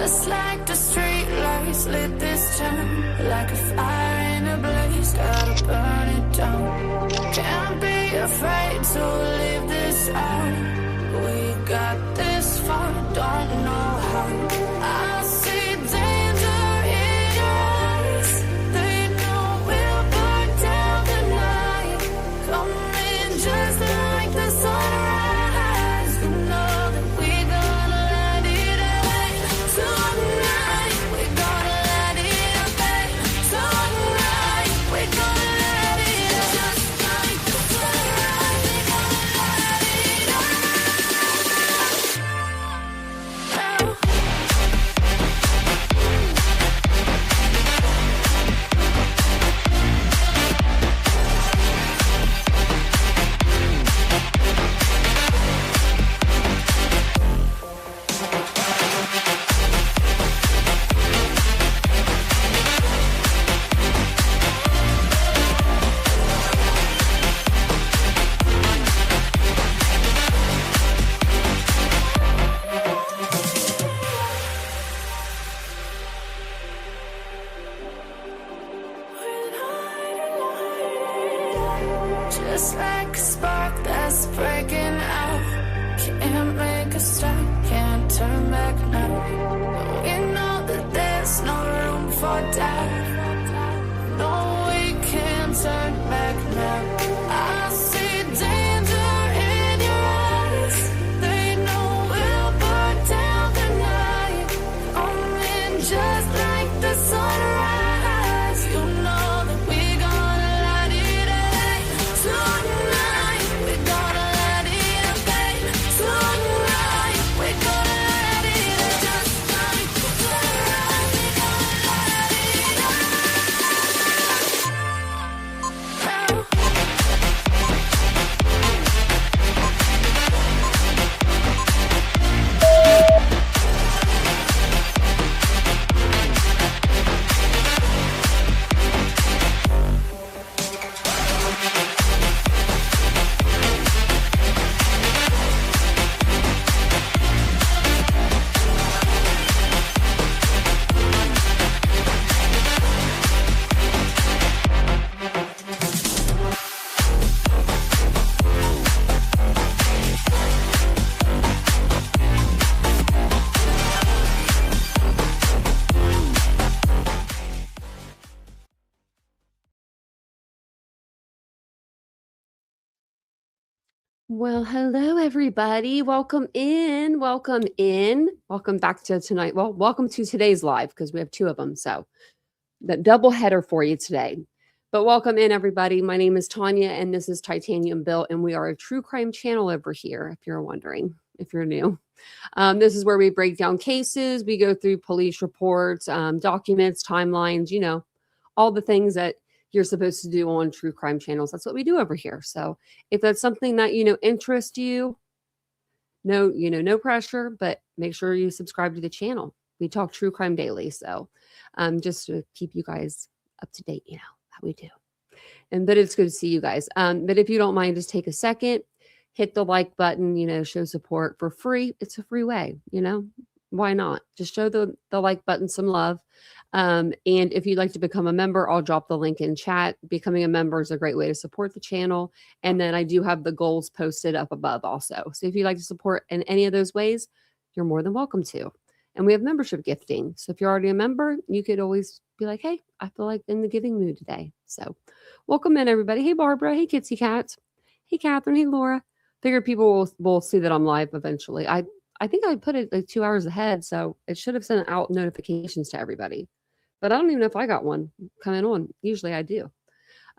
Just like the street lights lit this town, like a fire in a blaze, gotta burn it down. Can't be afraid to leave this out. We got this far, don't know how. I see danger in your eyes. They know we'll burn down the night. Coming just like the sunrise. You know that we're gonna let it away. Tonight, we're gonna let it away. Tonight, we're gonna let it away. Just like the sunrise, we're gonna let it away. Just like a spark that's breaking out. Can't make a stop, can't turn back now. We know that there's no room for doubt. No, we can't turn back now. I see danger in your eyes. They know we'll burn down the night. Coming just like the sunrise. You know that we're gonna let it away. Tonight, we're gonna let it away. Tonight, we're gonna let it away. Just like the sunrise, we're gonna let it away. Well, hello, everybody. Welcome in. Welcome in. Welcome back to tonight. Well, welcome to today's live because we have two of them. So, the double header for you today. But welcome in, everybody. My name is Tanya, and this is TitaniumBuilt, and we are a true crime channel over here, if you're wondering, if you're new. This is where we break down cases. We go through police reports, documents, timelines, you know, all the things that you're supposed to do on true crime channels. That's what we do over here. So if that's something that, you know, interests you, no pressure, but make sure you subscribe to the channel. We talk true crime daily. So just to keep you guys up to date, you know, how we do. But it's good to see you guys. But if you don't mind, just take a second, hit the like button, you know, show support for free. It's a free way, you know, why not? Just show the like button some love. And if you'd like to become a member, I'll drop the link in chat. Becoming a member is a great way to support the channel. And then I do have the goals posted up above also. So if you'd like to support in any of those ways, you're more than welcome to. And we have membership gifting. So if you're already a member, you could always be like, hey, I feel like in the giving mood today. So welcome in, everybody. Hey, Barbara. Hey, Kitsy Cat. Hey, Catherine. Hey, Laura. Figured people will see that I'm live eventually. I think I put it like 2 hours ahead, so it should have sent out notifications to everybody. But I don't even know if I got one coming on. Usually I do.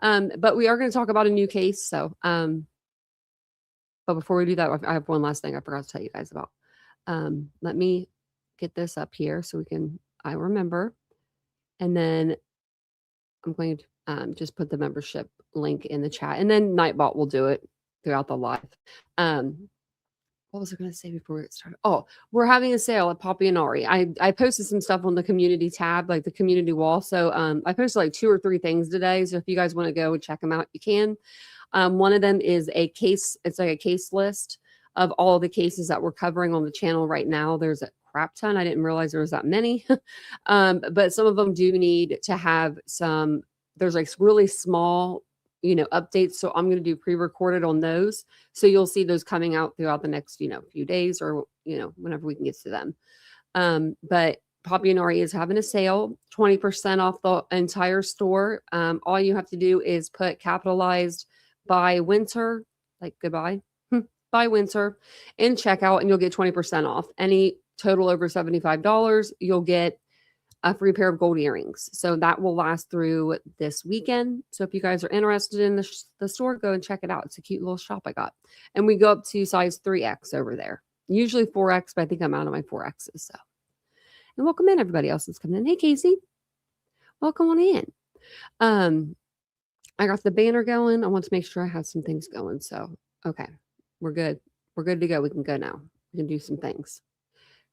But we are going to talk about a new case. So, but before we do that, I have one last thing I forgot to tell you guys about. Let me get this up here so I remember. And then I'm going to just put the membership link in the chat. And then Nightbot will do it throughout the live. What was I going to say before it started? Oh, we're having a sale at Poppy and Ari. I posted some stuff on the community tab, like the community wall. So I posted like 2 or 3 things today. So if you guys want to go and check them out, you can. One of them is a case. It's like a case list of all the cases that we're covering on the channel right now. There's crap ton. I didn't realize there was that many. But some of them do need to have some, there's like really small, updates. So I'm going to do pre-recorded on those. So you'll see those coming out throughout the next, few days or, whenever we can get to them. But Poppy and Ari is having a sale, 20% off the entire store. All you have to do is put capitalized by winter, like goodbye, by winter in checkout, and you'll get 20% off. Any total over $75, you'll get a free pair of gold earrings. So that will last through this weekend. So if you guys are interested in the store, go and check it out. It's a cute little shop I got. And we go up to size 3X over there. Usually 4X, but I think I'm out of my 4Xs. So. And welcome in everybody else that's coming in. Hey, Casey. Welcome on in. I got the banner going. I want to make sure I have some things going. So, okay, we're good. We're good to go. We can go now. We can do some things.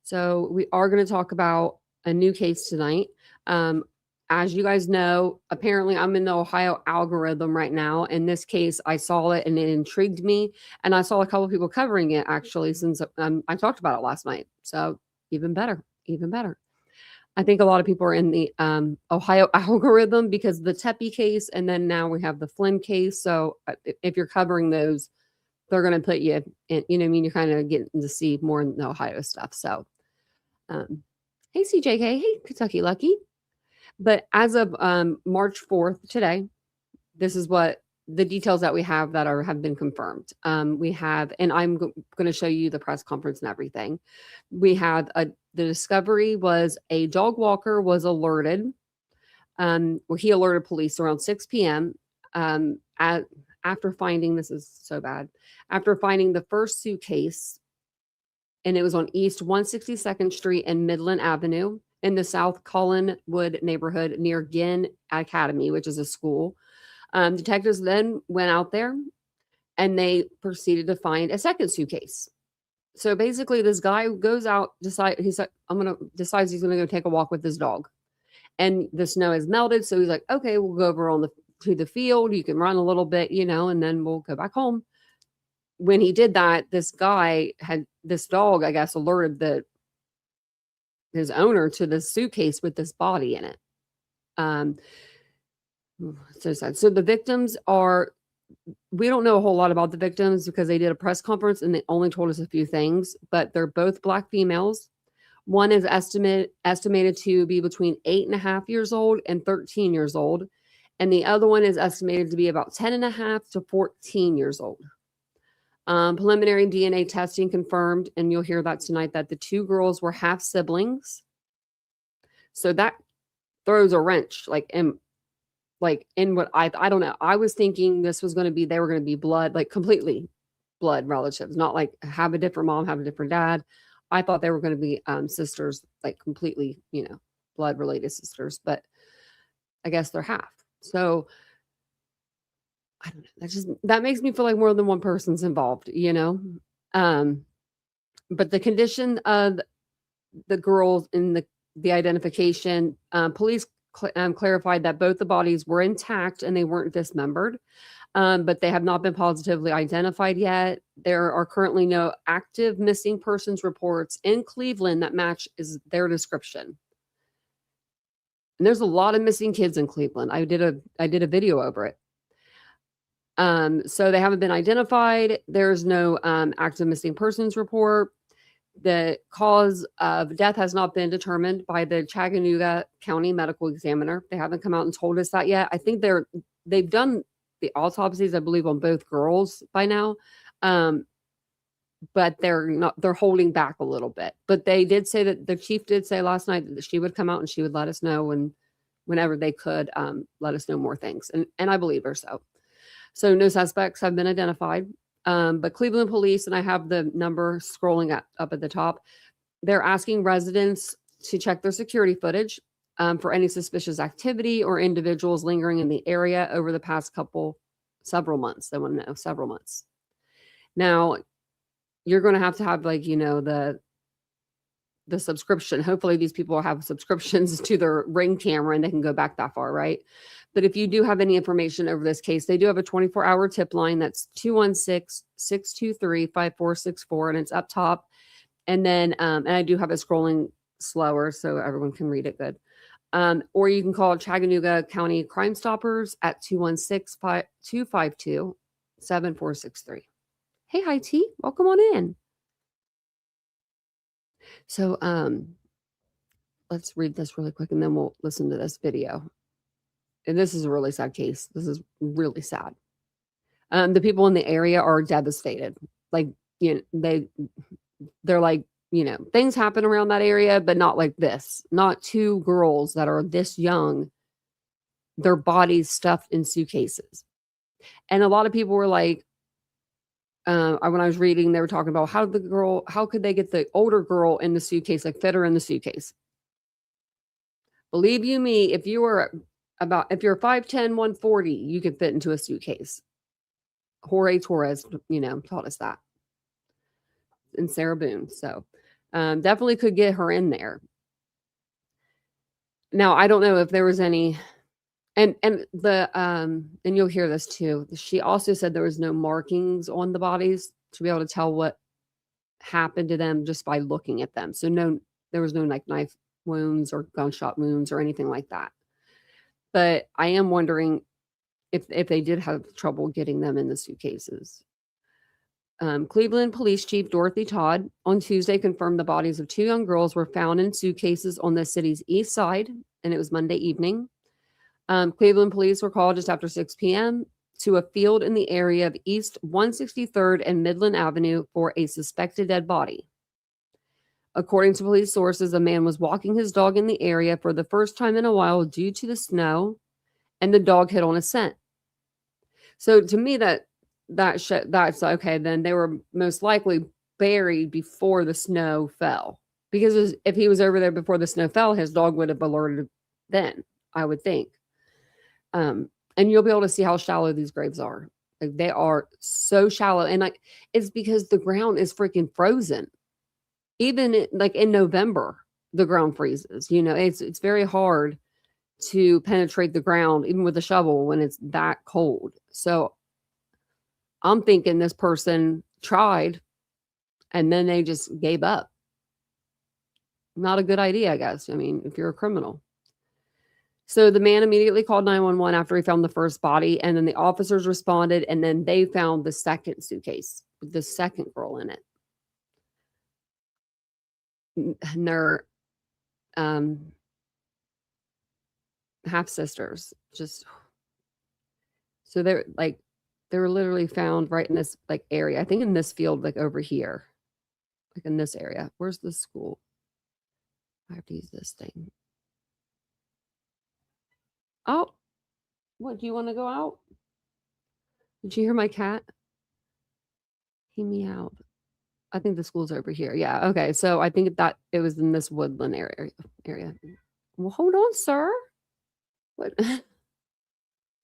So we are going to talk about a new case tonight. As you guys know, apparently I'm in the Ohio algorithm right now. In this case, I saw it and it intrigued me. And I saw a couple of people covering it actually since I talked about it last night. So even better. Even better. I think a lot of people are in the Ohio algorithm because of the Tepe case, and then now we have the Flynn case. So if you're covering those, they're going to put you in, you're kind of getting to see more in the Ohio stuff. So, hey, CJK, hey, Kentucky Lucky. But as of March 4th today, this is what the details that we have that have been confirmed. We have, and I'm going to show you the press conference and everything. We have the discovery was a dog walker was alerted. He alerted police around 6 p.m. After finding, this is so bad, after finding the first suitcase, and it was on East 162nd Street and Midland Avenue in the South Collinwood neighborhood near Ginn Academy, which is a school. Detectives then went out there and they proceeded to find a second suitcase. So basically this guy goes out, decides he's going to go take a walk with his dog, and the snow has melted. So he's like, okay, we'll go over to the field. You can run a little bit, and then we'll go back home. When he did that, this dog, I guess, alerted his owner to the suitcase with this body in it. So sad. So the victims we don't know a whole lot about the victims because they did a press conference and they only told us a few things, but they're both Black females. One is estimated to be between 8.5 years old and 13 years old. And the other one is estimated to be about 10.5 to 14 years old. Preliminary DNA testing confirmed, and you'll hear that tonight, that the two girls were half siblings. So that throws a wrench, in what I don't know. I was thinking they were going to be blood, like completely blood relatives, not like have a different mom, have a different dad. I thought they were going to be sisters, like completely, blood related sisters, but I guess they're half. So I don't know. That makes me feel like more than one person's involved, But the condition of the girls in the identification, police clarified that both the bodies were intact and they weren't dismembered, but they have not been positively identified yet. There are currently no active missing persons reports in Cleveland that match their description. And there's a lot of missing kids in Cleveland. I did a video over it. So they haven't been identified. There's no active missing persons report. The cause of death has not been determined by the Chattanooga County Medical Examiner. They haven't come out and told us that yet. I think they've done the autopsies, I believe, on both girls by now. But they're holding back a little bit. But they did say that the chief did say last night that she would come out and she would let us know whenever they could let us know more things. And I believe her so. So no suspects have been identified. But Cleveland police, and I have the number scrolling up at the top, they're asking residents to check their security footage for any suspicious activity or individuals lingering in the area over the past several months. They want to know several months. Now, you're going to have the subscription. Hopefully these people have subscriptions to their Ring camera and they can go back that far, right? But if you do have any information over this case, they do have a 24-hour tip line. That's 216-623-5464, and it's up top. And then, and I do have it scrolling slower so everyone can read it good. Or you can call Chattanooga County Crime Stoppers at 216-252-7463. Hey, hi T, welcome on in. So let's read this really quick and then we'll listen to this video. And this is a really sad case. This is really sad. The people in the area are devastated. Like, they're like, things happen around that area, but not like this. Not two girls that are this young, their bodies stuffed in suitcases. And a lot of people were like, when I was reading, they were talking about how could they get the older girl in the suitcase, like fit her in the suitcase? Believe you me, if you're 5'10", 140, you could fit into a suitcase. Jorge Torres, taught us that. And Sarah Boone. So definitely could get her in there. Now, I don't know if there was any, and you'll hear this too. She also said there was no markings on the bodies to be able to tell what happened to them just by looking at them. So there was no like knife wounds or gunshot wounds or anything like that. But I am wondering if they did have trouble getting them in the suitcases. Cleveland Police Chief Dorothy Todd on Tuesday confirmed the bodies of two young girls were found in suitcases on the city's east side, and it was Monday evening. Cleveland police were called just after 6 p.m. to a field in the area of East 163rd and Midland Avenue for a suspected dead body. According to police sources, a man was walking his dog in the area for the first time in a while due to the snow, and the dog hit on a scent. So to me, that's okay. Then they were most likely buried before the snow fell, because if he was over there before the snow fell, his dog would have alerted then, I would think. And you'll be able to see how shallow these graves are. Like, they are so shallow, and like it's because the ground is freaking frozen. Even in November, the ground freezes. It's very hard to penetrate the ground, even with a shovel, when it's that cold. So I'm thinking this person tried and then they just gave up. Not a good idea, I guess. I mean, if you're a criminal. So the man immediately called 911 after he found the first body, and then the officers responded, and then they found the second suitcase with the second girl in it. And they're half sisters. So they were literally found right in this area. I think in this field, over here, in this area. Where's the school? I have to use this thing. Oh, what? Do you want to go out? Did you hear my cat? He meowed. I think the school's over here. Yeah. Okay. So I think that it was in this woodland area. Well, hold on, sir. What?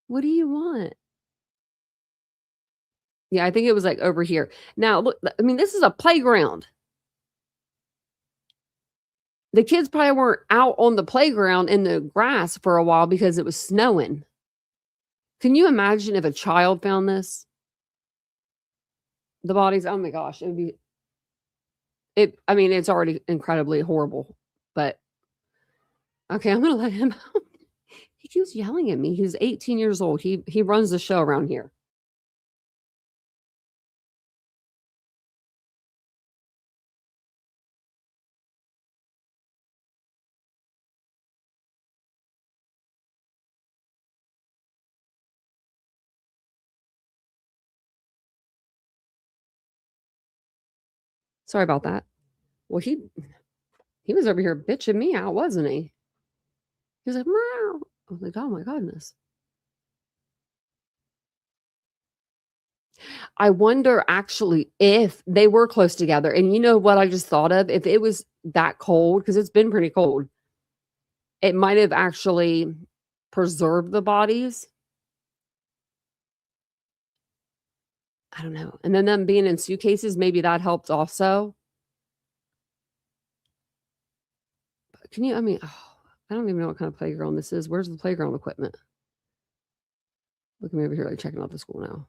What do you want? Yeah, I think it was over here. Now, look, I mean, this is a playground. The kids probably weren't out on the playground in the grass for a while because it was snowing. Can you imagine if a child found this? The bodies, oh my gosh, I mean, it's already incredibly horrible, but okay, I'm going to let him out. He keeps yelling at me. He's 18 years old. He runs the show around here. Sorry about that. Well, he was over here bitching me out, wasn't he? He was like, meow. I was like, oh my goodness. I wonder actually if they were close together. And you know what I just thought of? If it was that cold, because it's been pretty cold, it might have actually preserved the bodies. I don't know. And then them being in suitcases, maybe that helped also. But I don't even know what kind of playground this is. Where's the playground equipment? Look at me over here, checking out the school now.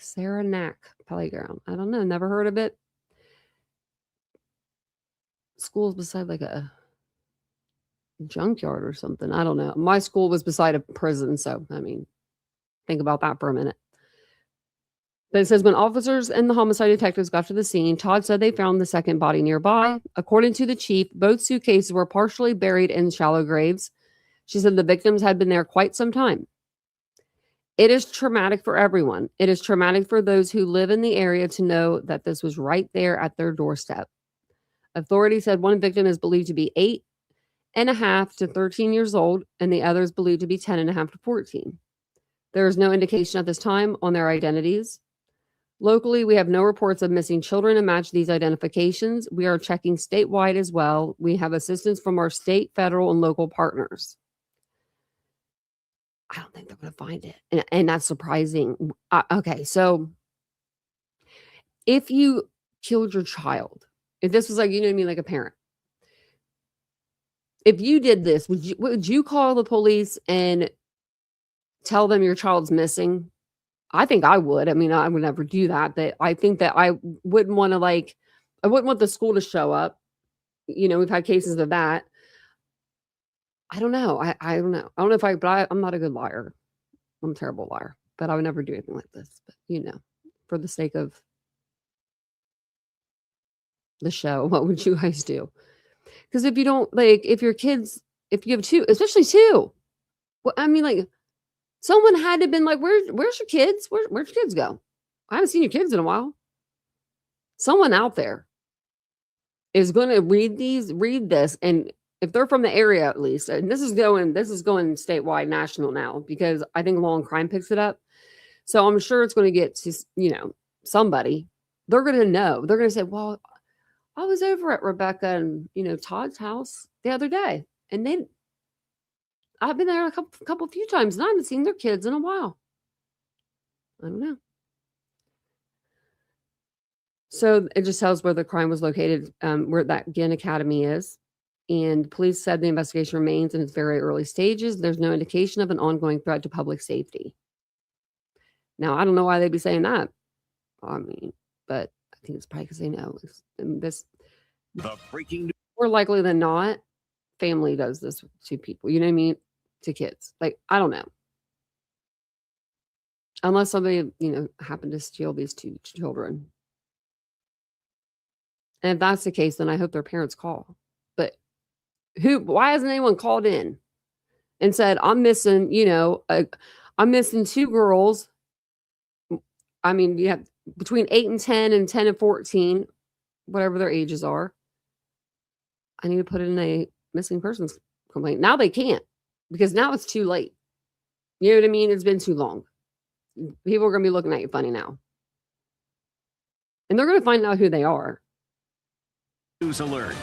Saranac Playground. I don't know. Never heard of it. School's beside like a junkyard or something. I don't know. My school was beside a prison. So, I mean, think about that for a minute. But it says when officers and the homicide detectives got to the scene, Todd said they found the second body nearby. According to the chief, both suitcases were partially buried in shallow graves. She said the victims had been there quite some time. It is traumatic for everyone. It is traumatic for those who live in the area to know that this was right there at their doorstep. Authorities said one victim is believed to be 8.5 to 13 years old, and the other is believed to be 10.5 to 14. There is no indication at this time on their identities. Locally, we have no reports of missing children to match these identifications. We are checking statewide as well. We have assistance from our state, federal, and local partners. I don't think they're going to find it. And that's surprising. Okay, so if you killed your child, if this was like, you know what I mean, like a parent, if you did this, would you call the police and tell them your child's missing? I think I would. I mean, I would never do that, but I think that I wouldn't want to I wouldn't want the school to show up. You know, we've had cases of that. I don't know. I don't know. I don't know if I'm not a good liar. I'm a terrible liar, but I would never do anything like this. But, you know, for the sake of the show, what would you guys do? Because if you don't, if your kids, if you have two, especially two, well, I mean, someone had to have been like, where's your kids? Where'd your kids go? I haven't seen your kids in a while. Someone out there is going to read this, and if they're from the area at least, and this is going statewide, national now, because I think Law and Crime picks it up. So I'm sure it's going to get to, you know, somebody. They're going to know. They're going to say, well, I was over at Rebecca and, you know, Todd's house the other day, and I've been there a few times, and I haven't seen their kids in a while. I don't know. So it just tells where the crime was located, where that Ginn Academy is. And police said the investigation remains in its very early stages. There's no indication of an ongoing threat to public safety. Now, I don't know why they'd be saying that. I mean, but I think it's probably because they know this. The breaking More likely than not, family does this to people. You know what I mean? To kids. I don't know. Unless somebody, you know, happened to steal these two children. And if that's the case, then I hope their parents call. But why hasn't anyone called in and said, I'm missing, you know, I'm missing two girls. I mean, you have between 8 and 10 and 10 and 14, whatever their ages are. I need to put in a missing persons complaint. Now they can't, because now it's too late. You know what I mean? It's been too long. People are going to be looking at you funny now. And they're going to find out who they are. news alert.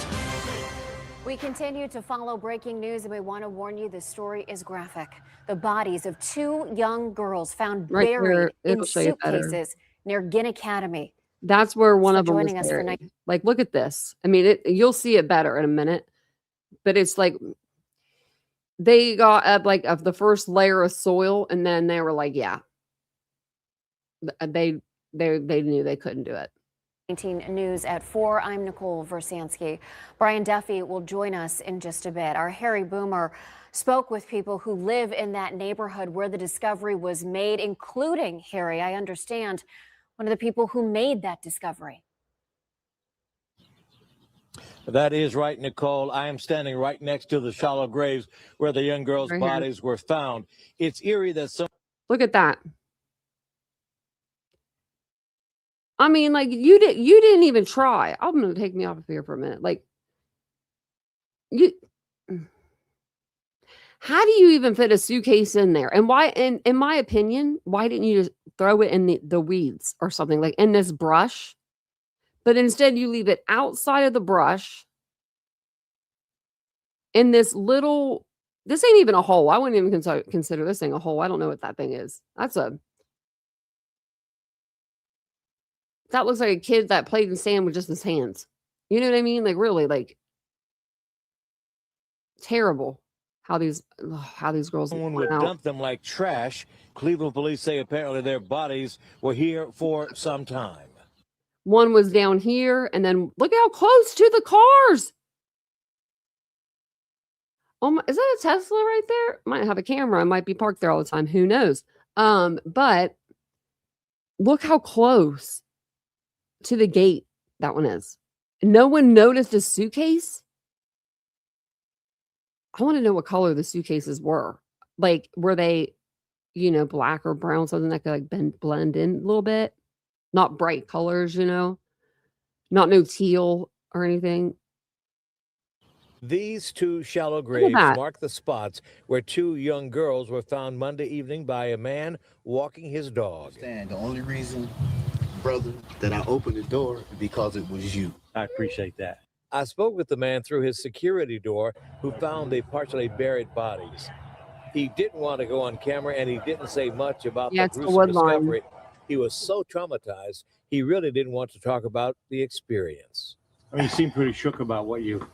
We continue to follow breaking news, and we want to warn you, this story is graphic. The bodies of two young girls found Right buried there, in suitcases near Ginn Academy. That's where one of them was joining us for buried. Look at this. I mean, you'll see it better in a minute. But it's like they got up of the first layer of soil, and then they were like, yeah. They knew they couldn't do it. 19 News at 4. I'm Nicole Versansky. Brian Duffy will join us in just a bit. Our Harry Boomer spoke with people who live in that neighborhood where the discovery was made, including, Harry, I understand, one of the people who made that discovery. That is right, Nicole. I am standing right next to the shallow graves where the young girls' Right bodies were found. It's eerie that some... Look at that. I mean, you didn't even try. I'm going to take me off of here for a minute. How do you even fit a suitcase in there? And why, in my opinion, why didn't you just throw it in the weeds or something, like in this brush? But instead you leave it outside of the brush in this little, this ain't even a hole. I wouldn't even consider this thing a hole. I don't know what that thing is. That looks like a kid that played in sand with just his hands. You know what I mean? Really, terrible. how these girls Someone went would out. dump them like trash. Cleveland police say apparently their bodies were here for some time. One was down here, and then look how close to the cars. Oh my, is that a Tesla right there? Might have a camera. It might be parked there all the time. Who knows? But look how close to the gate that one is. No one noticed a suitcase. I want to know what color the suitcases were. Like, were they, black or brown, something that could like blend in a little bit? Not bright colors, not no teal or anything. These two shallow graves mark the spots where two young girls were found Monday evening by a man walking his dog. The only reason, brother, that I opened the door is because it was you. I appreciate that. I spoke with the man through his security door who found the partially buried bodies. He didn't want to go on camera, and he didn't say much about the gruesome discovery. He was so traumatized, he really didn't want to talk about the experience. I mean, you seem pretty shook about what you...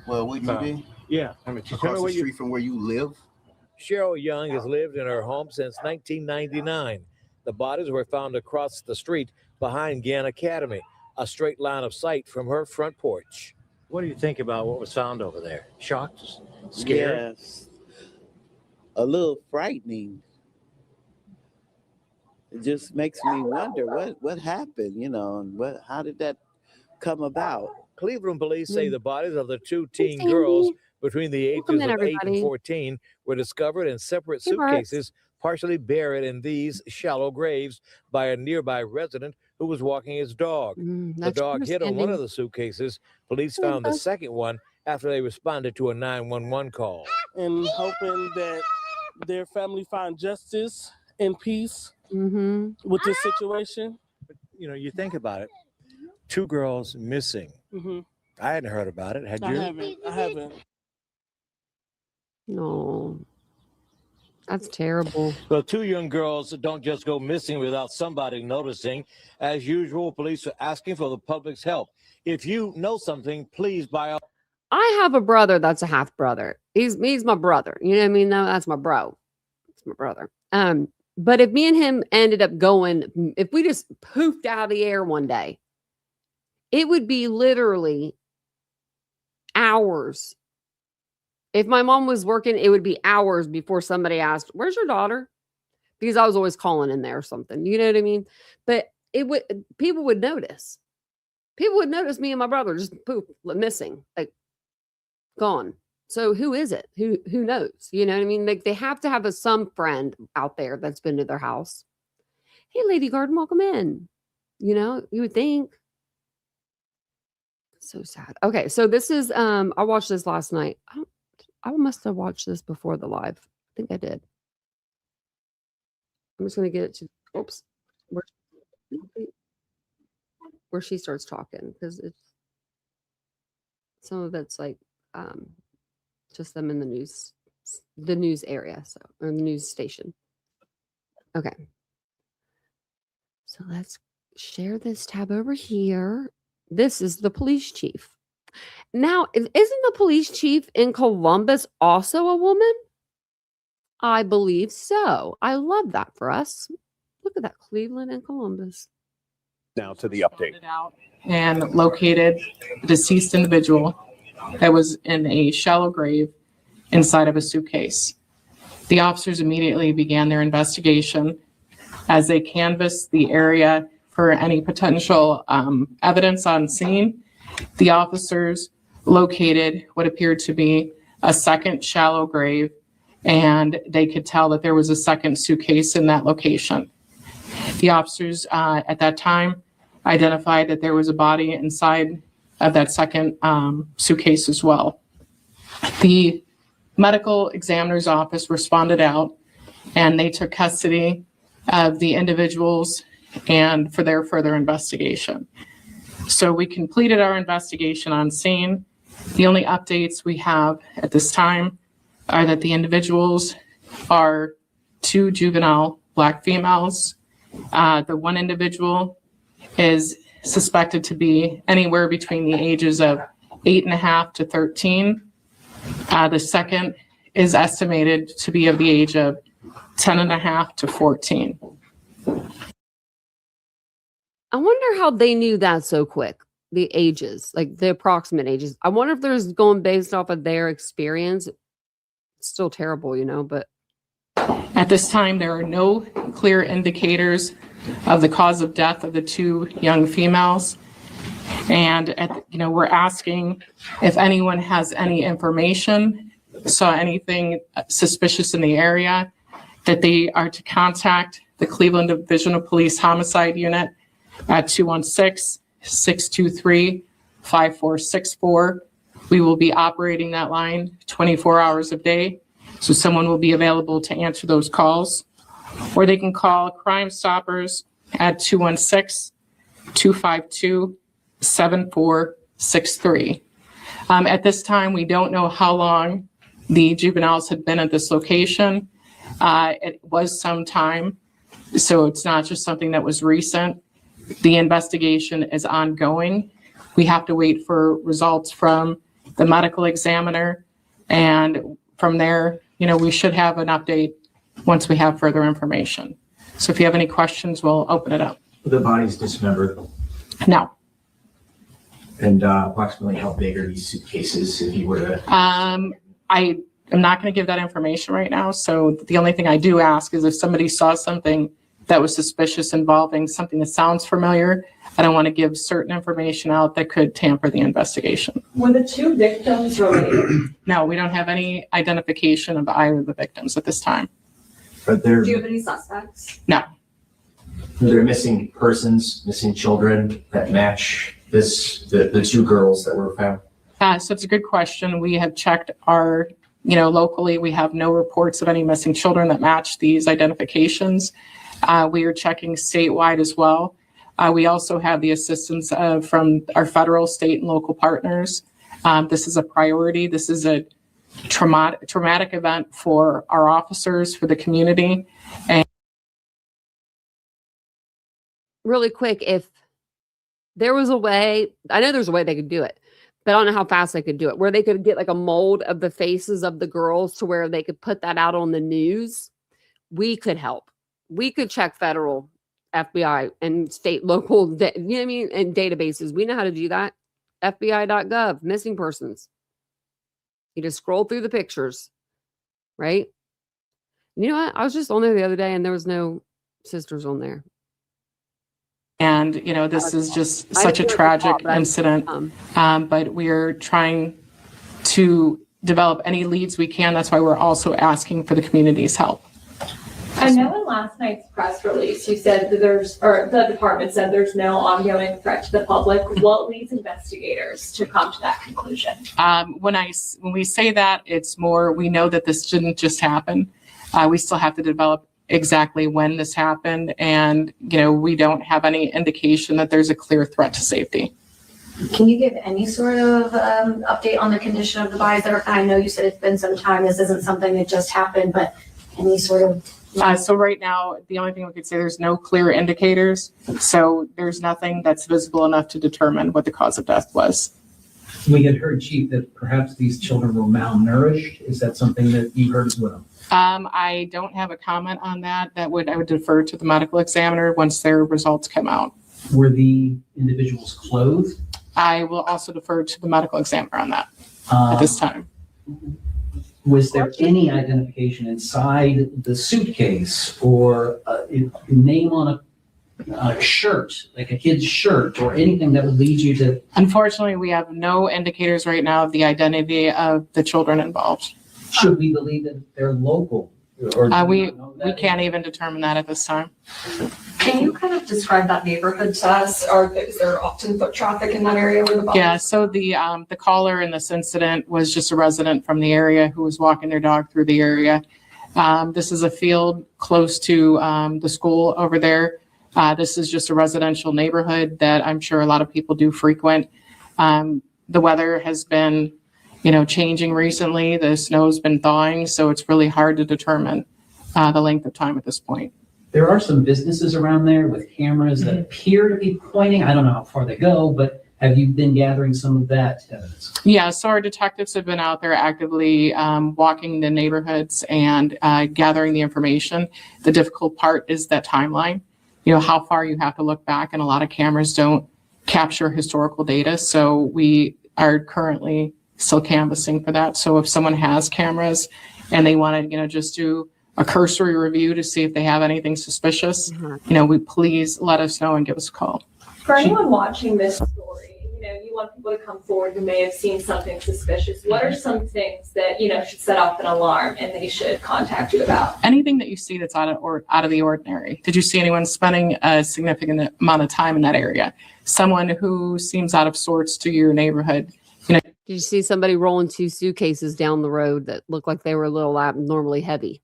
Well, wouldn't you be? Yeah. I mean, across the street from where you live? Cheryl Young has lived in her home since 1999. The bodies were found across the street behind Gann Academy, a straight line of sight from her front porch. What do you think about what was found over there? Shocked? Scared? Yes. A little frightening. It just makes me wonder what happened, and how did that come about? Cleveland police say the bodies of the two teen girls between the ages of 8 and 14 were discovered in separate suitcases, partially buried in these shallow graves by a nearby resident who was walking his dog. The dog hit on one of the suitcases. Police found the second one after they responded to a 911 call. And hoping that their family find justice and peace with this situation. But, you think about it. Two girls missing. I hadn't heard about it. Had you? I haven't. No. That's terrible. Well, two young girls don't just go missing without somebody noticing. As usual, police are asking for the public's help. If you know something, please I have a brother that's a half brother. He's my brother. You know what I mean? No, that's my bro. It's my brother. But if me and him ended up going, if we just poofed out of the air one day, it would be literally hours. If my mom was working, it would be hours before somebody asked, "Where's your daughter?" Because I was always calling in there or something. You know what I mean? But people would notice. People would notice me and my brother just poof, missing, like gone. So who is it? Who knows? You know what I mean? Like they have to have some friend out there that's been to their house. Hey, Lady Garden, welcome in. You would think. So sad. Okay, so this is I watched this last night. I must have watched this before the live. I think I did. I'm just gonna get it to where she starts talking, because it's some of it's like just them in the news area, or the news station. Okay. So let's share this tab over here. This is the police chief. Now, isn't the police chief in Columbus also a woman? I believe so. I love that for us. Look at that, Cleveland and Columbus. Now to the update. And located a deceased individual that was in a shallow grave inside of a suitcase. The officers immediately began their investigation as they canvassed the area for any potential evidence on scene. The officers located what appeared to be a second shallow grave, and they could tell that there was a second suitcase in that location. The officers at that time identified that there was a body inside of that second suitcase as well. The medical examiner's office responded out, and they took custody of the individuals and for their further investigation. So we completed our investigation on scene. The only updates we have at this time are that the individuals are two juvenile Black females. The one individual is suspected to be anywhere between the ages of 8.5 to 13. The second is estimated to be of the age of 10 and a half to 14. I wonder how they knew that so quick, the ages, like the approximate ages. I wonder if there's going based off of their experience. It's still terrible, you know, but. At this time, there are no clear indicators of the cause of death of the two young females. And, we're asking if anyone has any information, saw anything suspicious in the area, that they are to contact the Cleveland Division of Police Homicide Unit at 216-623-5464. We will be operating that line 24 hours a day, so someone will be available to answer those calls. Or they can call Crime Stoppers at 216-252-7463. At this time, we don't know how long the juveniles had been at this location. It was some time, so it's not just something that was recent. The investigation is ongoing. We have to wait for results from the medical examiner, and from there, we should have an update once we have further information. So if you have any questions, we'll open it up. The body's dismembered. No. And approximately how big are these suitcases if you were to? I am not going to give that information right now. So the only thing I do ask is if somebody saw something that was suspicious involving something that sounds familiar, I don't want to give certain information out that could tamper the investigation. Were the two victims related? No, we don't have any identification of either of the victims at this time. But Do you have any suspects? No. Are there missing persons, missing children that match the two girls that were found? So it's a good question. We have checked our, locally, we have no reports of any missing children that match these identifications. We are checking statewide as well. We also have the assistance from our federal, state, and local partners. This is a priority. This is a traumatic event for our officers, for the community. And really quick, if there was a way, I know there's a way they could do it, but I don't know how fast they could do it, where they could get like a mold of the faces of the girls to where they could put that out on the news, we could help. We could check federal, FBI, and state, local, and databases. We know how to do that. FBI.gov, missing persons. You just scroll through the pictures, right? You know what? I was just on there the other day and there was no sisters on there. And, this is just such a tragic incident, but we are trying to develop any leads we can. That's why we're also asking for the community's help. I know in last night's press release, you said that the department said there's no ongoing threat to the public. What leads investigators to come to that conclusion? When we say that, it's more, we know that this didn't just happen. We still have to develop exactly when this happened. And, we don't have any indication that there's a clear threat to safety. Can you give any sort of update on the condition of the bodies? I know you said it's been some time. This isn't something that just happened, but any sort of... So right now, the only thing we could say, there's no clear indicators. So there's nothing that's visible enough to determine what the cause of death was. We had heard, Chief, that perhaps these children were malnourished. Is that something that you heard as well? I don't have a comment on that. I would defer to the medical examiner once their results come out. Were the individuals clothed? I will also defer to the medical examiner on that at this time. Was there any identification inside the suitcase or a name on a shirt, like a kid's shirt, or anything that would lead you to? Unfortunately, we have no indicators right now of the identity of the children involved. Should we believe that they're local? Or we can't even determine that at this time. Can you kind of describe that neighborhood to us? Is there often foot traffic in that area where the bodies? Yeah, so the caller in this incident was just a resident from the area who was walking their dog through the area. This is a field close to the school over there. This is just a residential neighborhood that I'm sure a lot of people do frequent. The weather has been, changing recently. The snow's been thawing, so it's really hard to determine the length of time at this point. There are some businesses around there with cameras that appear to be pointing. I don't know how far they go, but Have you been gathering some of that evidence? Yeah, so our detectives have been out there actively walking the neighborhoods and gathering the information. The difficult part is that timeline, how far you have to look back, and a lot of cameras don't capture historical data. So we are currently still canvassing for that. So if someone has cameras and they want to, just do a cursory review to see if they have anything suspicious, we please let us know and give us a call. For anyone watching this story, you want people to come forward who may have seen something suspicious. What are some things that, should set off an alarm and they should contact you about? Anything that you see that's out of the ordinary. Did you see anyone spending a significant amount of time in that area? Someone who seems out of sorts to your neighborhood. Did you see somebody rolling 2 suitcases down the road that looked like they were a little abnormally heavy?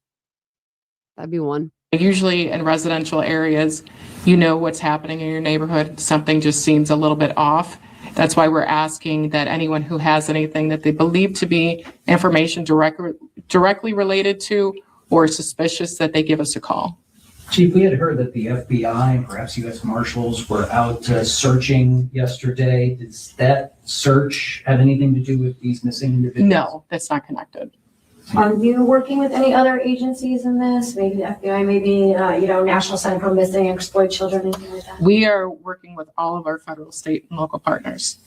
That'd be one. Usually in residential areas, what's happening in your neighborhood. Something just seems a little bit off. That's why we're asking that anyone who has anything that they believe to be information directly related to or suspicious, that they give us a call. Chief, we had heard that the FBI and perhaps U.S. Marshals were out searching yesterday. Does that search have anything to do with these missing individuals? No, that's not connected. Are you working with any other agencies in this? Maybe the FBI, maybe, National Center for Missing and Exploited Children, anything like that? We are working with all of our federal, state, and local partners.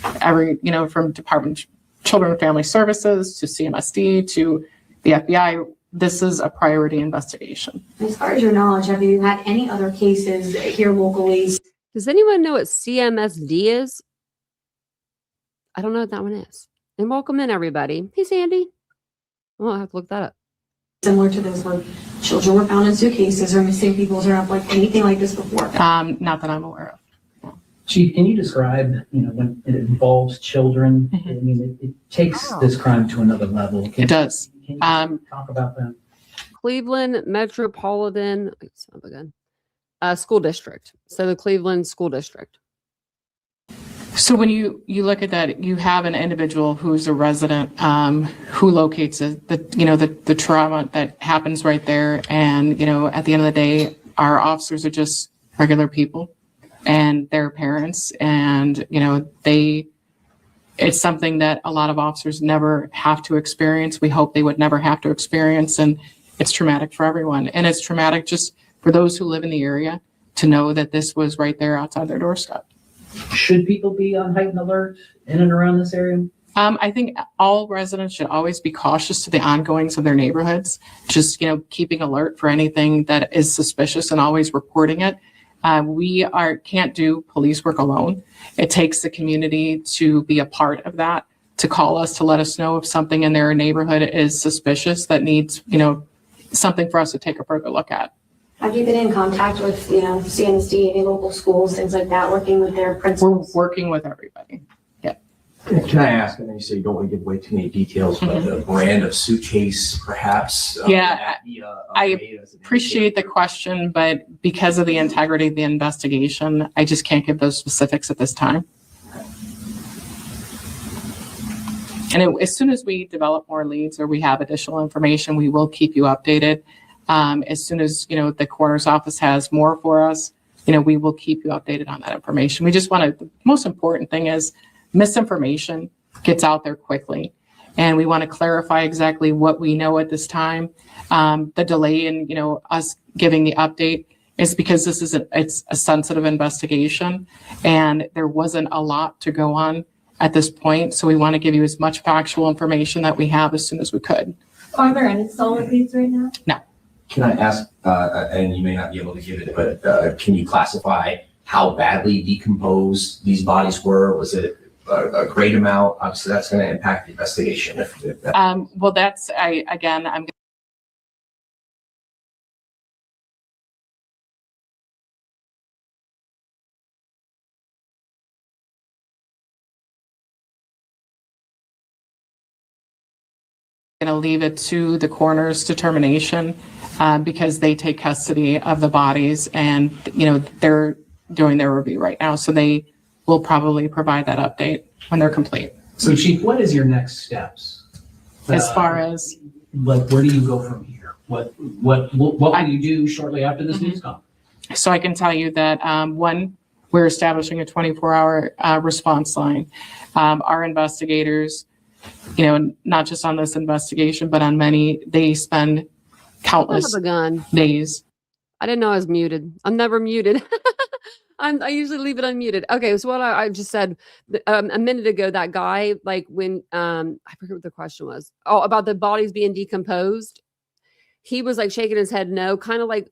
From Department of Children and Family Services to CMSD to the FBI. This is a priority investigation. As far as your knowledge, have you had any other cases here locally? Does anyone know what CMSD is? I don't know what that one is. And welcome in, everybody. Hey, Sandy. Oh, I'll have to look that up. Similar to this, where children were found in suitcases or missing people, or anything like this before? Not that I'm aware of. Chief, can you describe, when it involves children? I mean, it takes this crime to another level. It does. Can you talk about that? Cleveland Metropolitan School District. So the Cleveland School District. So when you look at that, you have an individual who's a resident who locates the trauma that happens right there. And, at the end of the day, our officers are just regular people and their parents. And, it's something that a lot of officers never have to experience. We hope they would never have to experience. And it's traumatic for everyone. And it's traumatic just for those who live in the area to know that this was right there outside their doorstep. Should people be on heightened alert in and around this area? I think all residents should always be cautious to the ongoings of their neighborhoods, just, keeping alert for anything that is suspicious and always reporting it. We can't do police work alone. It takes the community to be a part of that, to call us, to let us know if something in their neighborhood is suspicious that needs, something for us to take a further look at. Have you been in contact with, CMSD, any local schools, things like that, working with their principals? We're working with everybody. Yeah. Can I ask, and then you say you don't want to give away too many details, but the brand of suitcase, perhaps? I appreciate the question, but because of the integrity of the investigation, I just can't give those specifics at this time. And as soon as we develop more leads or we have additional information, we will keep you updated. As soon as, the coroner's office has more for us, we will keep you updated on that information. We just the most important thing is misinformation gets out there quickly. And we want to clarify exactly what we know at this time. The delay in, us giving the update is because it's a sensitive investigation and there wasn't a lot to go on at this point. So we want to give you as much factual information that we have as soon as we could. Are there any solid leads right now? No. Can I ask, and you may not be able to give it, but can you classify how badly decomposed these bodies were? Was it a great amount? Obviously, that's going to impact the investigation. I'm going to leave it to the coroner's determination because they take custody of the bodies and, they're doing their review right now. So they will probably provide that update when they're complete. So Chief, what is your next steps? As far as? Where do you go from here? What will you do shortly after this news conference? So I can tell you that, one, we're establishing a 24-hour response line. Our investigators, you know, not just on this investigation, but on many, they spend countless days. I didn't know I was muted. I'm never muted. I usually leave it unmuted. Okay, so what I just said a minute ago, that guy, like when I forget what the question was. Oh, about the bodies being decomposed. He was like shaking his head no, kind of like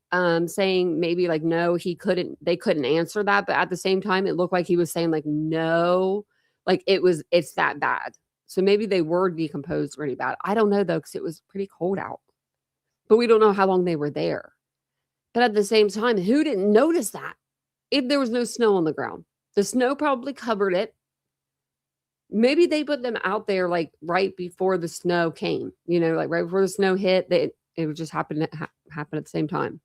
saying maybe like no, they couldn't answer that, but at the same time it looked like he was saying like no, like it's that bad. So maybe they were decomposed really bad. I don't know though, because it was pretty cold out. But we don't know how long they were there. But at the same time, who didn't notice that? If there was no snow on the ground, the snow probably covered it. Maybe they put them out there like right before the snow came, you know, like right before the snow hit, it would just happen at the same time.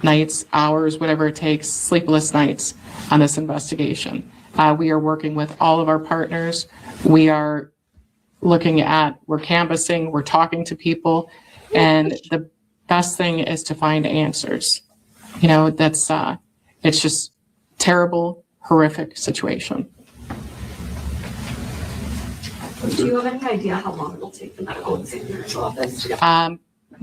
Nights, hours, whatever it takes, sleepless nights on this investigation. We are working with all of our partners. We are we're canvassing, we're talking to people, and the best thing is to find answers. You know, it's just terrible, horrific situation. Do you have any idea how long it'll take the medical examiner's office to get?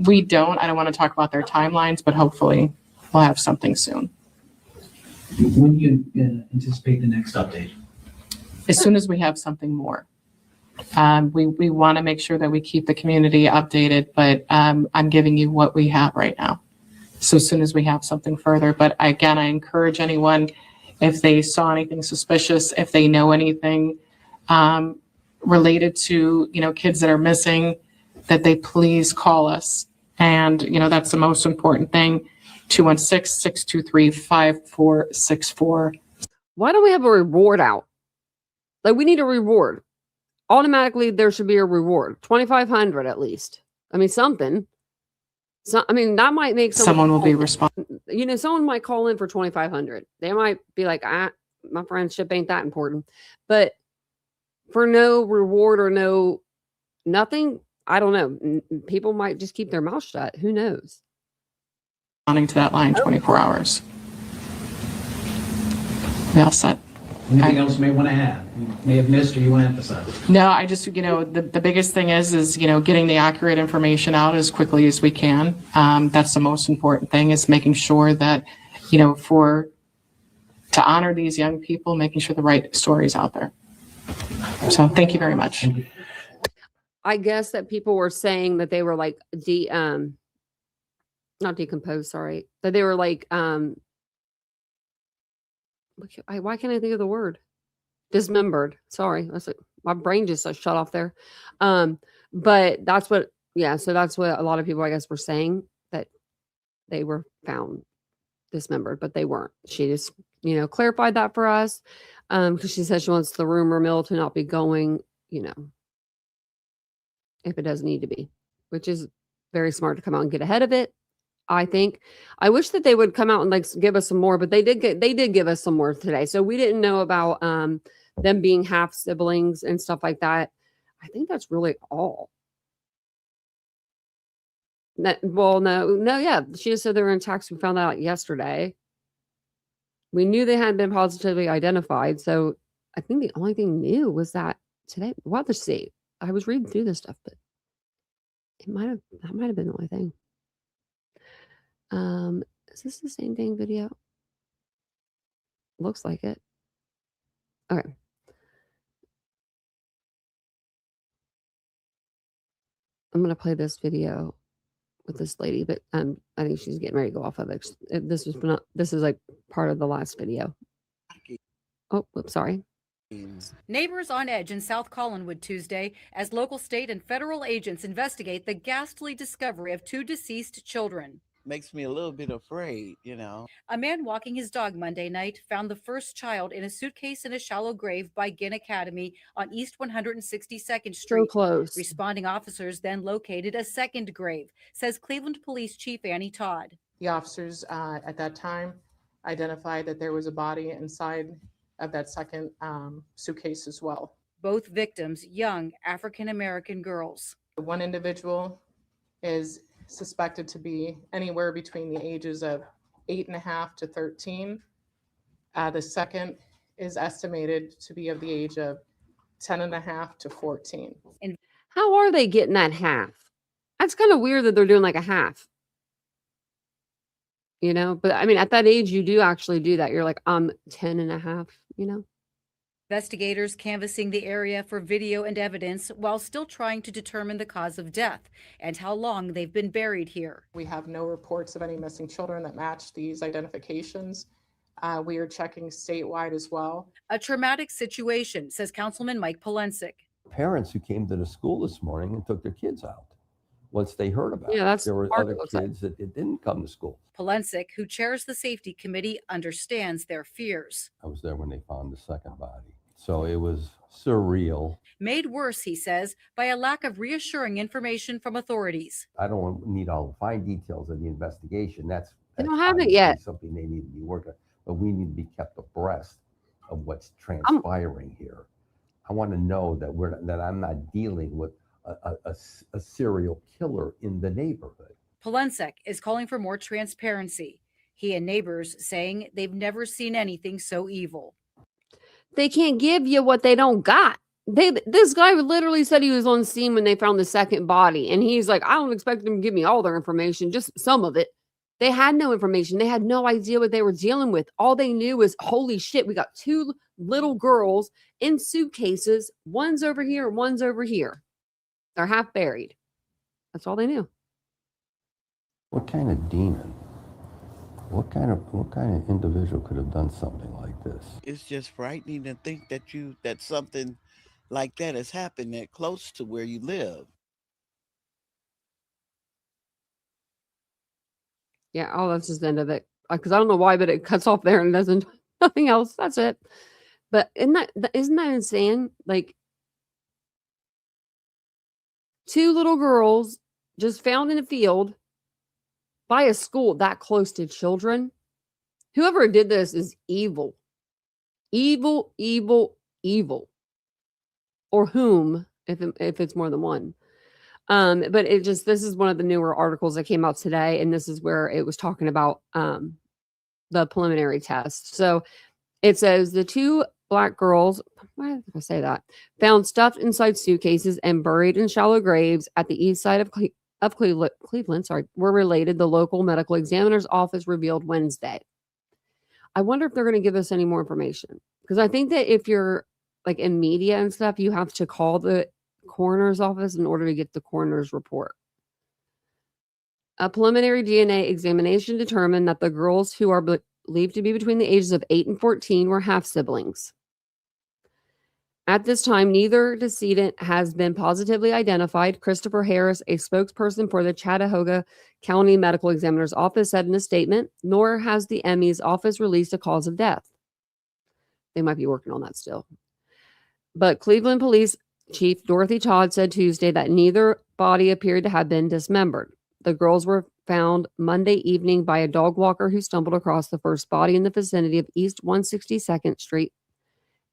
We don't. I don't want to talk about their timelines, but hopefully we'll have something soon. When do you anticipate the next update? As soon as we have something more. We want to make sure that we keep the community updated, but I'm giving you what we have right now. So as soon as we have something further, but again, I encourage anyone, if they saw anything suspicious, if they know anything related to, you know, kids that are missing, that they please call us. And, you know, that's the most important thing. 216-623-5464. Why don't we have a reward out? Like, we need a reward. Automatically, there should be a reward. 2,500 at least. I mean, something. So, I mean, that might make someone will be responsible. You know, someone might call in for 2,500. They might be like, my friendship ain't that important. But for no reward or nothing, I don't know. People might just keep their mouth shut. Who knows? To that line 24 hours. We all set. Anything else you may want to add? You may have missed or you want to emphasize? No, I just, you know, the biggest thing is, you know, getting the accurate information out as quickly as we can. That's the most important thing, is making sure that, you know, to honor these young people, making sure the right story is out there. So thank you very much. I guess that people were saying that they were like not decomposed, sorry. That they were like why can't I think of the word? Dismembered. Sorry. That's like my brain just shut off there. But that's what so that's what a lot of people I guess were saying, that they were found dismembered, but they weren't. She just, you know, clarified that for us. Because she said she wants the rumor mill to not be going, you know, if it doesn't need to be, which is very smart to come out and get ahead of it. I think. I wish that they would come out and like give us some more, but they did give us some more today. So we didn't know about them being half siblings and stuff like that. I think that's really all. No, yeah. She just said they were intact. We found that out yesterday. We knew they hadn't been positively identified. So I think the only thing new was that today. We'll have to see. I was reading through this stuff, but that might have been the only thing. Is this the same dang video? Looks like it. Okay. I'm gonna play this video with this lady, but I think she's getting ready to go off of it. This is like part of the last video. Oh, whoops, sorry. Neighbors on edge in South Collinwood Tuesday as local, state, and federal agents investigate the ghastly discovery of 2 deceased children. Makes me a little bit afraid, you know. A man walking his dog Monday night found the first child in a suitcase in a shallow grave by Ginn Academy on East 162nd Street. So close. Responding officers then located a second grave, says Cleveland Police Chief Annie Todd. The officers at that time identified that there was a body inside of that second suitcase as well. Both victims, young African-American girls. One individual is suspected to be anywhere between the ages of 8.5 to 13. The second is estimated to be of the age of 10 and a half to 14. How are they getting that half? That's kind of weird that they're doing like a half. You know, but I mean, at that age, you do actually do that. You're like, I'm 10 and a half, you know? Investigators canvassing the area for video and evidence while still trying to determine the cause of death and how long they've been buried here. We have no reports of any missing children that match these identifications. We are checking statewide as well. A traumatic situation, says Councilman Mike Polensek. Parents who came to the school this morning and took their kids out once they heard about it. There were other kids that didn't come to school. Polensek, who chairs the safety committee, understands their fears. I was there when they found the second body. So it was surreal. Made worse, he says, by a lack of reassuring information from authorities. I don't need all the fine details of the investigation. That's they don't have it yet. Something they need to be working on. But we need to be kept abreast of what's transpiring here. I want to know that I'm not dealing with a serial killer in the neighborhood. Polensek is calling for more transparency. He and neighbors saying they've never seen anything so evil. They can't give you what they don't got. This guy literally said he was on scene when they found the second body. And he's like, I don't expect them to give me all their information, just some of it. They had no information. They had no idea what they were dealing with. All they knew was, holy shit, we got two little girls in suitcases. One's over here, one's over here. They're half buried. That's all they knew. What kind of demon? What kind of individual could have done something like this? It's just frightening to think that something like that has happened that close to where you live. Yeah, oh, that's just the end of it. Because I don't know why, but it cuts off there and doesn't, nothing else. That's it. But isn't that insane? Like, two little girls just found in a field by a school that close to children. Whoever did this is evil. Evil, evil, evil. Or whom, if it's more than one. But this is one of the newer articles that came out today, and this is where it was talking about the preliminary test. So it says the two black girls, why did I say that, found stuffed inside suitcases and buried in shallow graves at the east side of Cleveland, were related, the local medical examiner's office revealed Wednesday. I wonder if they're going to give us any more information. Because I think that if you're like in media and stuff, you have to call the coroner's office in order to get the coroner's report. A preliminary DNA examination determined that the girls, who are believed to be between the ages of 8 and 14, were half siblings. At this time, neither decedent has been positively identified. Christopher Harris, a spokesperson for the Chattahoochee County Medical Examiner's Office, said in a statement, nor has the ME's office released a cause of death. They might be working on that still. But Cleveland Police Chief Dorothy Todd said Tuesday that neither body appeared to have been dismembered. The girls were found Monday evening by a dog walker who stumbled across the first body in the vicinity of East 162nd Street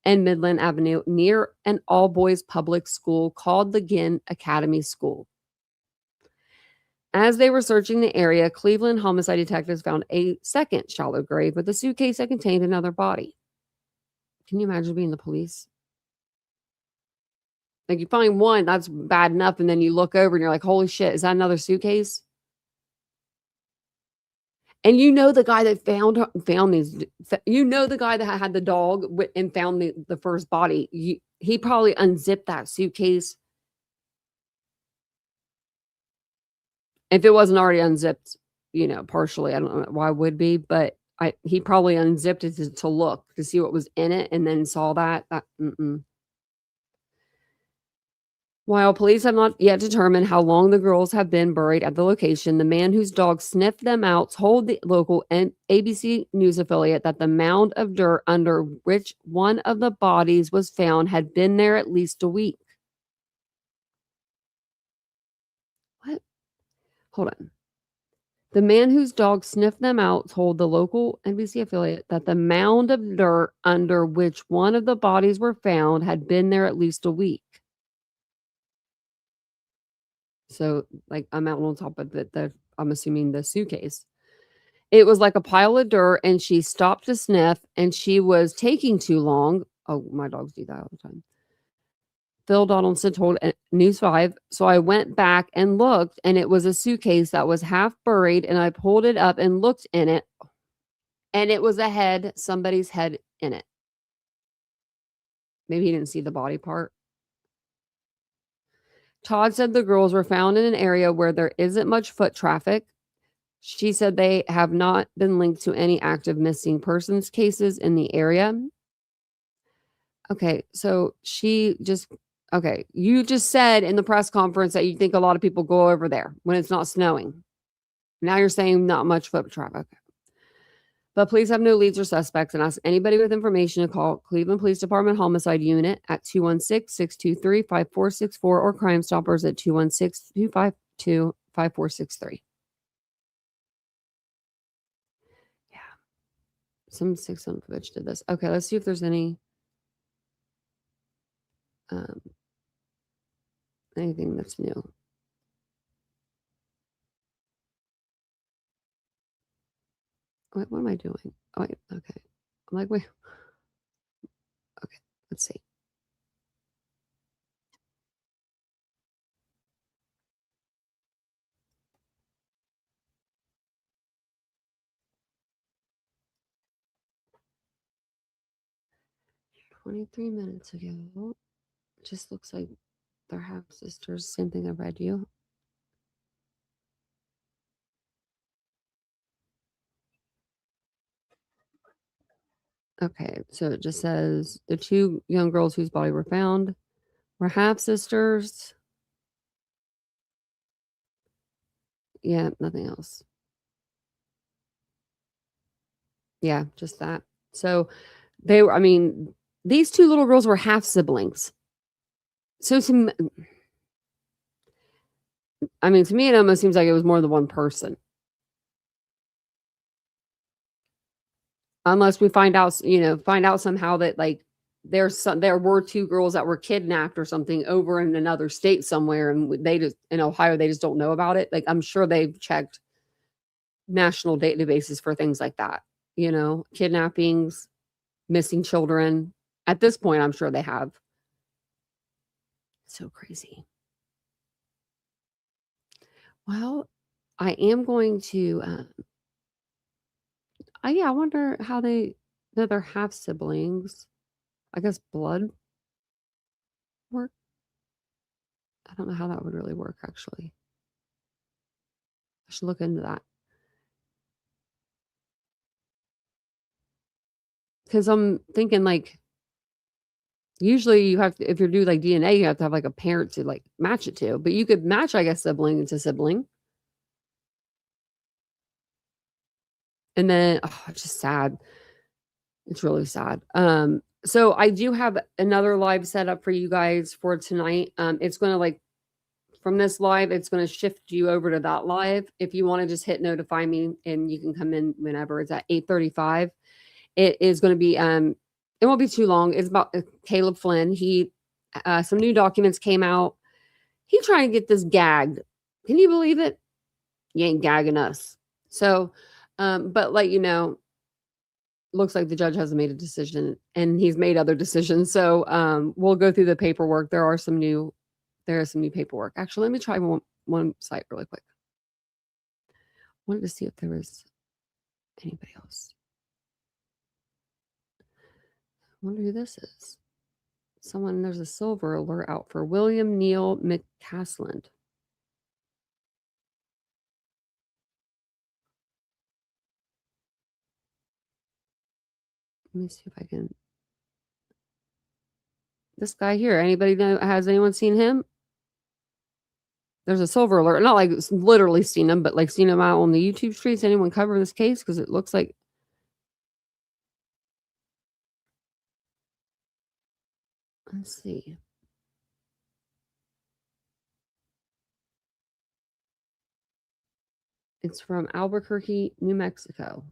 and Midland Avenue near an all-boys public school called the Ginn Academy School. As they were searching the area, Cleveland homicide detectives found a second shallow grave with a suitcase that contained another body. Can you imagine being the police? Like, you find one, that's bad enough, and then you look over and you're like, holy shit, is that another suitcase? And you know the guy that found these, you know the guy that had the dog and found the first body. He probably unzipped that suitcase. If it wasn't already unzipped, partially, I don't know why it would be, but he probably unzipped it to look, to see what was in it, and then saw that. While police have not yet determined how long the girls have been buried at the location, the man whose dog sniffed them out told the local ABC News affiliate that the mound of dirt under which one of the bodies was found had been there at least a week. What? Hold on. The man whose dog sniffed them out told the local NBC affiliate that the mound of dirt under which one of the bodies were found had been there at least a week. So, like, a mountain on top of it, I'm assuming the suitcase. It was like a pile of dirt, and she stopped to sniff, and she was taking too long. Oh, my dogs do that all the time. Phil Donaldson told News 5. So I went back and looked, and it was a suitcase that was half buried, and I pulled it up and looked in it, and it was a head, somebody's head in it. Maybe he didn't see the body part. Todd said the girls were found in an area where there isn't much foot traffic. She said they have not been linked to any active missing persons cases in the area. Okay, so you just said in the press conference that you think a lot of people go over there when it's not snowing. Now you're saying not much foot traffic. But please have no leads or suspects and ask anybody with information to call Cleveland Police Department Homicide Unit at 216-623-5464 or Crime Stoppers at 216-252-5463. Yeah. Some sick son of a bitch did this. Okay, let's see if there's anything that's new. Wait, what am I doing? Oh, wait, okay. I'm like, wait. Okay, let's see. "23 minutes ago. Just looks like they're half sisters. Same thing I read you. Okay, so it just says the two young girls whose body were found were half sisters. Yeah, nothing else. Yeah, just that. So they were, I mean, these two little girls were half siblings. So to me, it almost seems like it was more than one person. Unless we find out somehow that like there were two girls that were kidnapped or something over in another state somewhere, and they just in Ohio, they just don't know about it. Like, I'm sure they've checked national databases for things like that, kidnappings, missing children. At this point, I'm sure they have. So crazy. Well, I am going to I wonder how they're half siblings. I guess blood work. I don't know how that would really work, actually. I should look into that. Because I'm thinking, like, usually you have to, if you're doing like DNA, you have to have like a parent to like match it to. But you could match, I guess, sibling to sibling. And then, it's just sad. It's really sad. So I do have another live set up for you guys for tonight. It's going to like, from this live, it's going to shift you over to that live. If you want to just hit notify me and you can come in whenever. It's at 8:35. It is going to be, it won't be too long. It's about Caleb Flynn. Some new documents came out. He's trying to get this gagged. Can you believe it? You ain't gagging us. So, but like, looks like the judge hasn't made a decision and he's made other decisions. So, we'll go through the paperwork. There is some new paperwork. Actually, let me try one site really quick. Wanted to see if there was anybody else. I wonder who this is. There's a silver alert out for William Neal McCasland. Let me see if I can. This guy here, has anyone seen him? There's a silver alert. Not like literally seen him, but like seen him out on the YouTube streets. Anyone covering this case? Because it looks like. Let's see. It's from Albuquerque, New Mexico.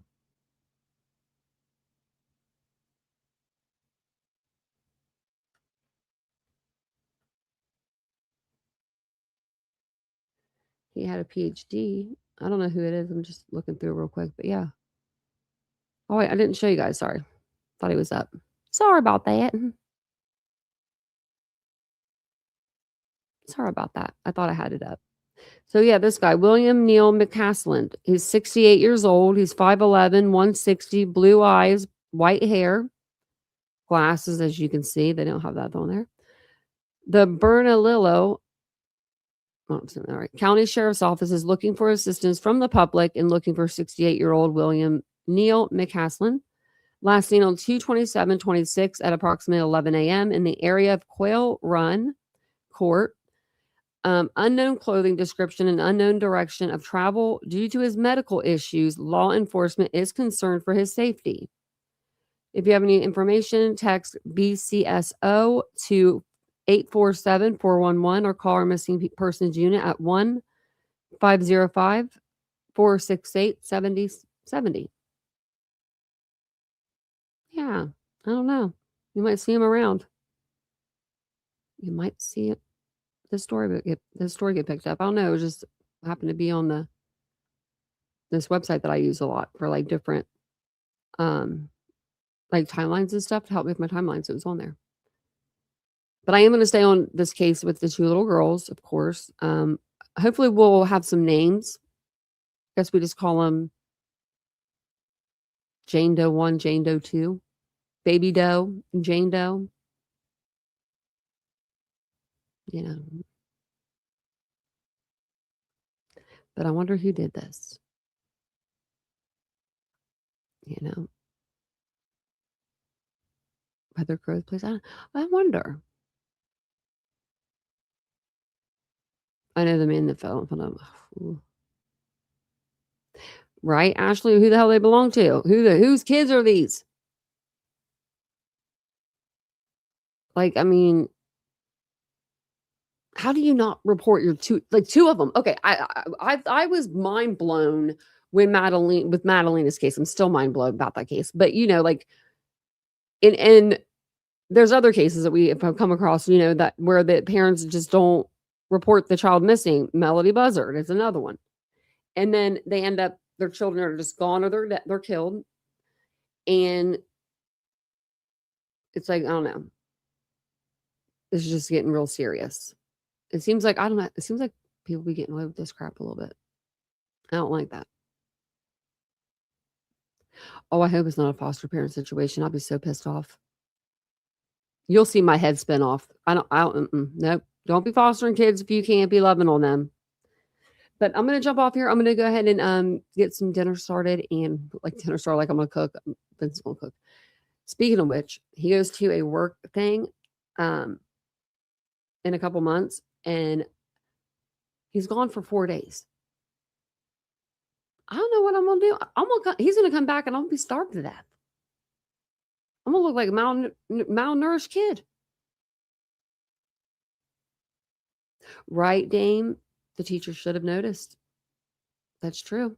He had a PhD. I don't know who it is. I'm just looking through real quick, but yeah. Oh, wait, I didn't show you guys. Sorry. Thought he was up. Sorry about that. Sorry about that. I thought I had it up. So yeah, this guy, William Neal McCasland. He's 68 years old. He's 5'11", 160, blue eyes, white hair, glasses, as you can see. They don't have that on there. The Bernalillo County Sheriff's Office is looking for assistance from the public and looking for 68-year-old William Neal McCasland. Last seen on 2/27/26 at approximately 11 a.m. in the area of Quail Run Court. Unknown clothing description and unknown direction of travel due to his medical issues. Law enforcement is concerned for his safety. If you have any information, text BCSO to 847-411 or call our missing persons unit at 1-505-468-7070. Yeah, I don't know. You might see him around. You might see it. This story get picked up. I don't know. It just happened to be on this website that I use a lot for like different like timelines and stuff to help me with my timelines. It was on there. But I am going to stay on this case with the two little girls, of course. Hopefully we'll have some names. I guess we just call them Jane Doe 1, Jane Doe 2, Baby Doe, Jane Doe. You know. But I wonder who did this. You know. Whether growth place. I wonder. I know the man that fell in front of him. Right, Ashley? Who the hell they belong to? Whose kids are these? Like, I mean, how do you not report your two of them? Okay, I was mind blown when Madalena's case. I'm still mind blown about that case. But you know, like in there's other cases that we have come across, you know, that where the parents just don't report the child missing. Melody Buzzard is another one. And then they end up, their children are just gone or they're killed. And it's like, I don't know. This is just getting real serious. It seems like, I don't know. It seems like people be getting away with this crap a little bit. I don't like that. Oh, I hope it's not a foster parent situation. I'll be so pissed off. You'll see my head spin off. Nope. Don't be fostering kids if you can't be loving on them. But I'm going to jump off here. I'm going to go ahead and get some dinner started and like dinner started, like I'm going to cook. Vince will cook. Speaking of which, he goes to a work thing in a couple months and he's gone for 4 days. I don't know what I'm going to do. He's going to come back and I'm going to be starved to death. I'm going to look like a malnourished kid. Right, Dame? The teacher should have noticed. That's true.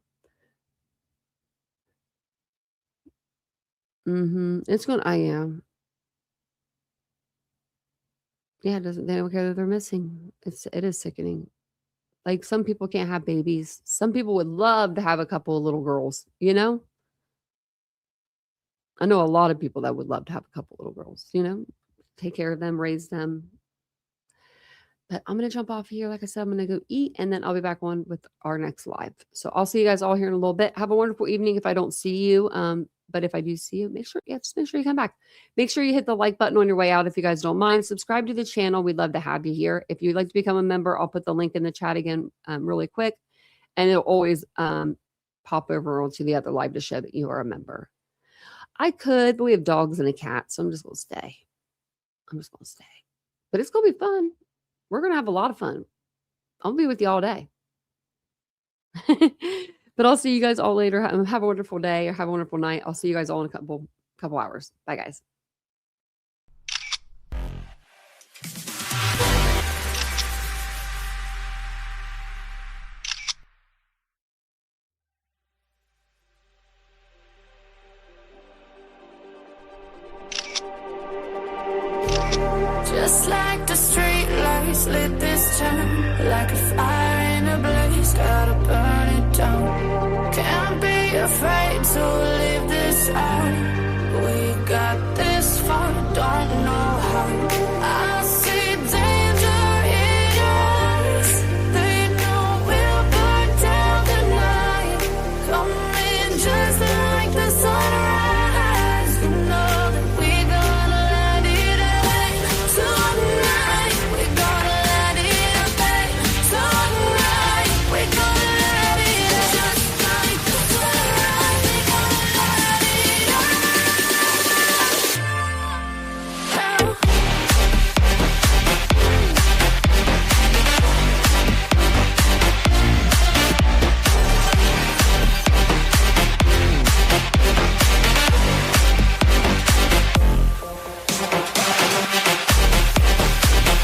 It's going to, I am. Yeah, they don't care that they're missing. It is sickening. Like some people can't have babies. Some people would love to have a couple of little girls, you know? I know a lot of people that would love to have a couple little girls, you know, take care of them, raise them. But I'm going to jump off here. Like I said, I'm going to go eat and then I'll be back on with our next live. So I'll see you guys all here in a little bit. Have a wonderful evening if I don't see you. But if I do see you, just make sure you come back. Make sure you hit the like button on your way out if you guys don't mind. Subscribe to the channel. We'd love to have you here. If you'd like to become a member, I'll put the link in the chat again really quick. And it'll always pop over onto the other live to show that you are a member. I could, but we have dogs and a cat, so I'm just going to stay. But it's going to be fun. We're going to have a lot of fun. I'll be with you all day. But I'll see you guys all later. Have a wonderful day or have a wonderful night. I'll see you guys all in a couple hours. Bye, guys. Just like the street lights lit this town, like a fire in a blaze, gotta burn it down. down. Can't be afraid to leave this out. We got this.